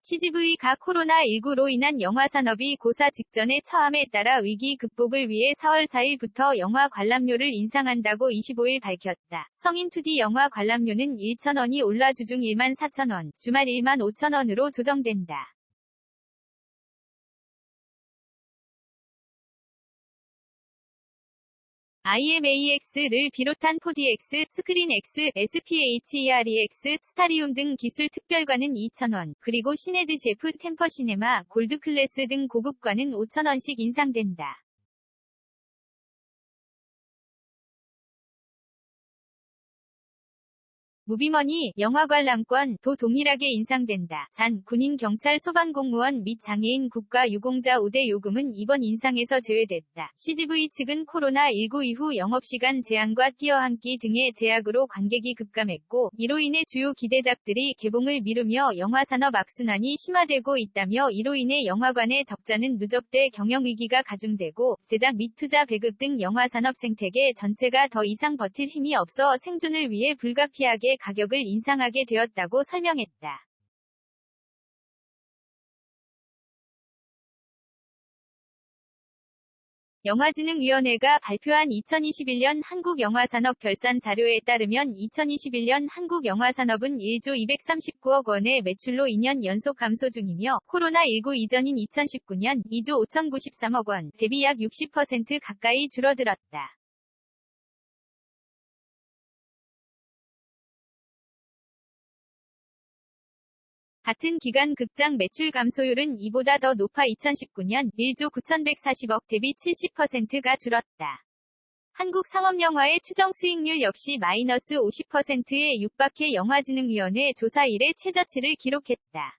CGV가 코로나19로 인한 영화산업이 고사 직전에 처함에 따라 위기 극복을 위해 4월 4일부터 영화 관람료를 인상한다고 25일 밝혔다. 성인 2D 영화 관람료는 1,000원이 올라 주중 14,000원, 주말 15,000원으로 조정된다. IMAX를 비롯한 4DX, 스크린X, SPHEREX, 스타리움 등 기술 특별관은 2,000원, 그리고 시네드 셰프 템퍼시네마, 골드클래스 등 고급관은 5,000원씩 인상된다. 무비머니, 영화관람권,도 동일하게 인상된다. 단, 군인, 경찰, 소방공무원 및 장애인 국가유공자 우대 요금은 이번 인상에서 제외됐다. CGV 측은 코로나19 이후 영업시간 제한과 뛰어앉기 등의 제약으로 관객이 급감했고, 이로 인해 주요 기대작들이 개봉을 미루며 영화산업 악순환이 심화되고 있다며 이로 인해 영화관의 적자는 누적돼 경영위기가 가중되고, 제작 및 투자 배급 등 영화산업 생태계 전체가 더 이상 버틸 힘이 없어 생존을 위해 불가피하게 가격을 인상하게 되었다고 설명했다. 영화진흥위원회가 발표한 2021년 한국영화산업 결산 자료에 따르면 2021년 한국영화산업은 1조 239억 원의 매출로 2년 연속 감소 중이며 코로나19 이전인 2019년 2조 5,093억 원 대비 약 60% 가까이 줄어들었다. 같은 기간 극장 매출 감소율은 이보다 더 높아 2019년 1조 9,140억 대비 70%가 줄었다. 한국 상업영화의 추정 수익률 역시 마이너스 50%에 육박해 영화진흥위원회 조사 이래 최저치를 기록했다.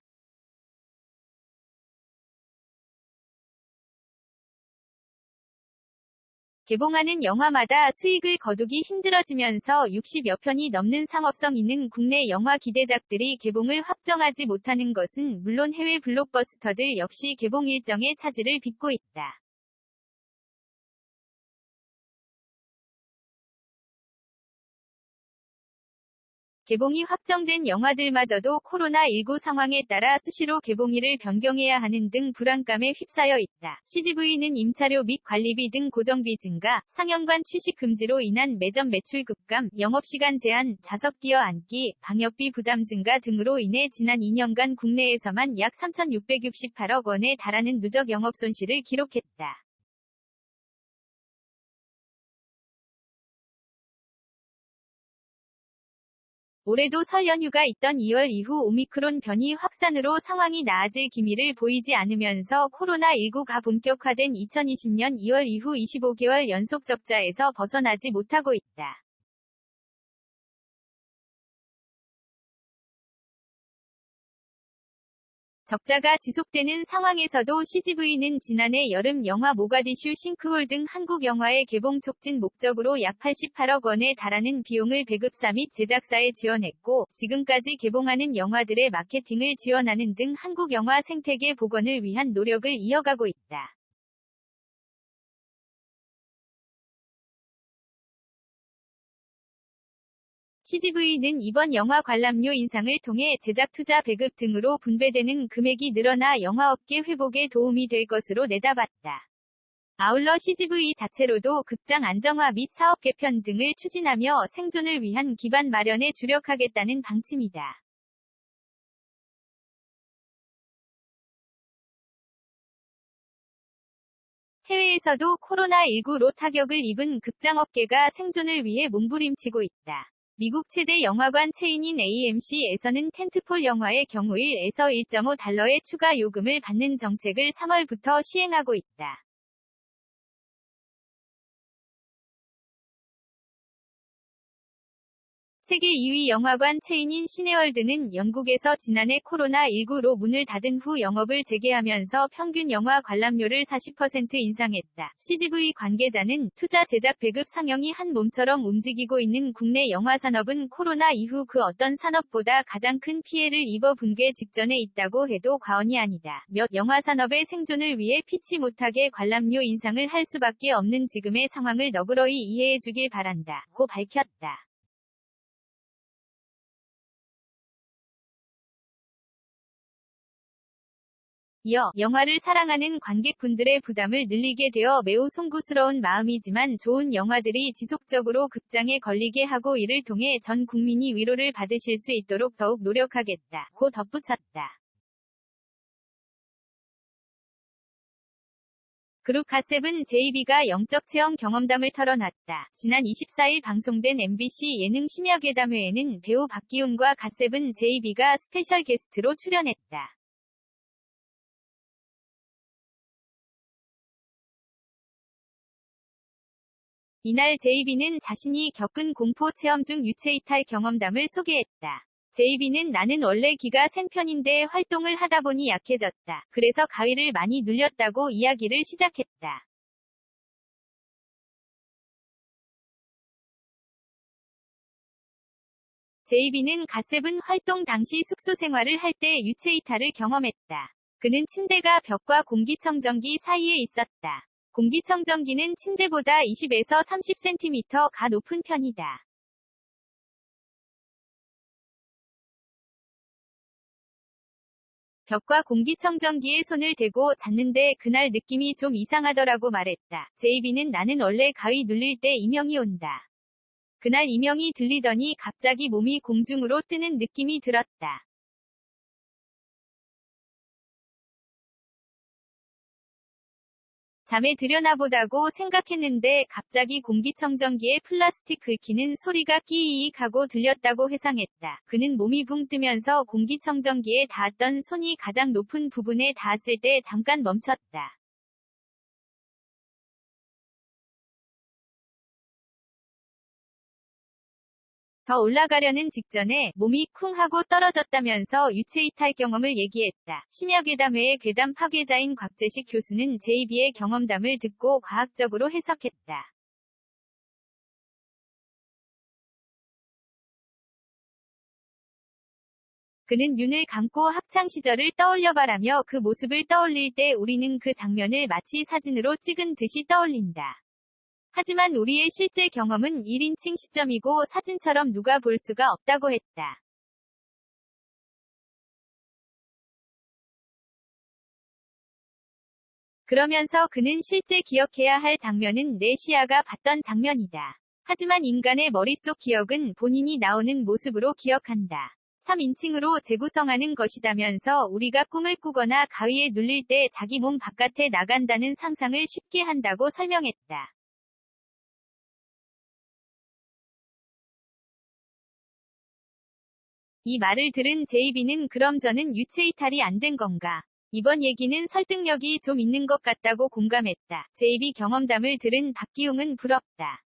개봉하는 영화마다 수익을 거두기 힘들어지면서 60여 편이 넘는 상업성 있는 국내 영화 기대작들이 개봉을 확정하지 못하는 것은 물론 해외 블록버스터들 역시 개봉 일정에 차질을 빚고 있다. 개봉이 확정된 영화들마저도 코로나19 상황에 따라 수시로 개봉일을 변경해야 하는 등 불안감에 휩싸여 있다. CGV는 임차료 및 관리비 등 고정비 증가, 상영관 취식 금지로 인한 매점 매출 급감, 영업시간 제한, 좌석 뛰어앉기, 방역비 부담 증가 등으로 인해 지난 2년간 국내에서만 약 3,668억 원에 달하는 누적 영업 손실을 기록했다. 올해도 설 연휴가 있던 2월 이후 오미크론 변이 확산으로 상황이 나아질 기미를 보이지 않으면서 코로나19가 본격화된 2020년 2월 이후 25개월 연속 적자에서 벗어나지 못하고 있다. 적자가 지속되는 상황에서도 CGV는 지난해 여름 영화 모가디슈 싱크홀 등 한국 영화의 개봉 촉진 목적으로 약 88억 원에 달하는 비용을 배급사 및 제작사에 지원했고, 지금까지 개봉하는 영화들의 마케팅을 지원하는 등 한국 영화 생태계 복원을 위한 노력을 이어가고 있다. CGV는 이번 영화 관람료 인상을 통해 제작 투자 배급 등으로 분배되는 금액이 늘어나 영화업계 회복에 도움이 될 것으로 내다봤다. 아울러 CGV 자체로도 극장 안정화 및 사업 개편 등을 추진하며 생존을 위한 기반 마련에 주력하겠다는 방침이다. 해외에서도 코로나19로 타격을 입은 극장업계가 생존을 위해 몸부림치고 있다. 미국 최대 영화관 체인인 AMC에서는 텐트폴 영화의 경우 1에서 1.5달러의 추가 요금을 받는 정책을 3월부터 시행하고 있다. 세계 2위 영화관 체인인 시네월드는 영국에서 지난해 코로나19로 문을 닫은 후 영업을 재개하면서 평균 영화 관람료를 40% 인상했다. CGV 관계자는 투자 제작 배급 상영이 한 몸처럼 움직이고 있는 국내 영화 산업은 코로나 이후 그 어떤 산업보다 가장 큰 피해를 입어 붕괴 직전에 있다고 해도 과언이 아니다. 몇 영화 산업의 생존을 위해 피치 못하게 관람료 인상을 할 수밖에 없는 지금의 상황을 너그러이 이해해 주길 바란다. 고 밝혔다. 이어 영화를 사랑하는 관객분들의 부담을 늘리게 되어 매우 송구스러운 마음이지만 좋은 영화들이 지속적으로 극장에 걸리게 하고 이를 통해 전 국민이 위로를 받으실 수 있도록 더욱 노력하겠다. 고 덧붙였다. 그룹 갓세븐 JB가 영적 체험 경험담을 털어놨다. 지난 24일 방송된 MBC 예능 심야괴담회에는 배우 박기웅과 갓세븐 JB가 스페셜 게스트로 출연했다. 이날 JB는 자신이 겪은 공포 체험 중 유체이탈 경험담을 소개했다. JB는 나는 원래 기가 센 편인데 활동을 하다 보니 약해졌다. 그래서 가위를 많이 눌렸다고 이야기를 시작했다. JB는 갓세븐 활동 당시 숙소 생활을 할 때 유체이탈을 경험했다. 그는 침대가 벽과 공기청정기 사이에 있었다. 공기청정기는 침대보다 20에서 30cm 가 높은 편이다. 벽과 공기청정기에 손을 대고 잤는데 그날 느낌이 좀 이상하더라고 말했다. JB는 나는 원래 가위 눌릴 때 이명이 온다. 그날 이명이 들리더니 갑자기 몸이 공중으로 뜨는 느낌이 들었다. 잠에 들여나 보다고 생각했는데 갑자기 공기청정기에 플라스틱 긁히는 소리가 끼익 하고 들렸다고 회상했다. 그는 몸이 붕 뜨면서 공기청정기에 닿았던 손이 가장 높은 부분에 닿았을 때 잠깐 멈췄다. 더 올라가려는 직전에 몸이 쿵 하고 떨어졌다면서 유체이탈 경험을 얘기했다. 심야괴담회의 괴담 파괴자인 곽재식 교수는 JB의 경험담을 듣고 과학적으로 해석했다. 그는 눈을 감고 학창시절을 떠올려봐라며 그 모습을 떠올릴 때 우리는 그 장면을 마치 사진으로 찍은 듯이 떠올린다. 하지만 우리의 실제 경험은 1인칭 시점이고 사진처럼 누가 볼 수가 없다고 했다. 그러면서 그는 실제 기억해야 할 장면은 내 시야가 봤던 장면이다. 하지만 인간의 머릿속 기억은 본인이 나오는 모습으로 기억한다. 3인칭으로 재구성하는 것이다면서 우리가 꿈을 꾸거나 가위에 눌릴 때 자기 몸 바깥에 나간다는 상상을 쉽게 한다고 설명했다. 이 말을 들은 JB는 그럼 저는 유체이탈이 안 된 건가? 이번 얘기는 설득력이 좀 있는 것 같다고 공감했다. JB 경험담을 들은 박기웅은 부럽다.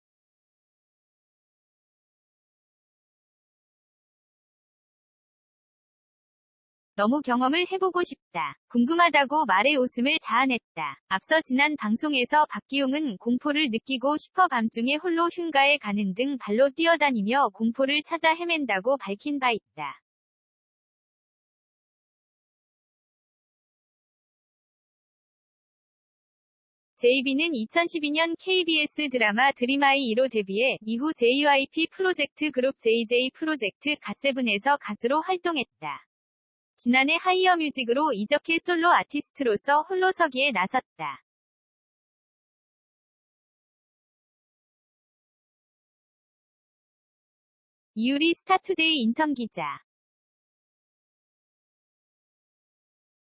너무 경험을 해보고 싶다. 궁금하다고 말에 웃음을 자아냈다. 앞서 지난 방송에서 박기웅은 공포를 느끼고 싶어 밤중에 홀로 흉가에 가는 등 발로 뛰어다니며 공포를 찾아 헤맨다고 밝힌 바 있다. JB는 2012년 KBS 드라마 드림하이 2로 데뷔해 이후 JYP 프로젝트 그룹 JJ 프로젝트 갓세븐에서 가수로 활동했다. 지난해 하이어뮤직으로 이적해 솔로 아티스트로서 홀로서기에 나섰다. 이유리 스타투데이 인턴 기자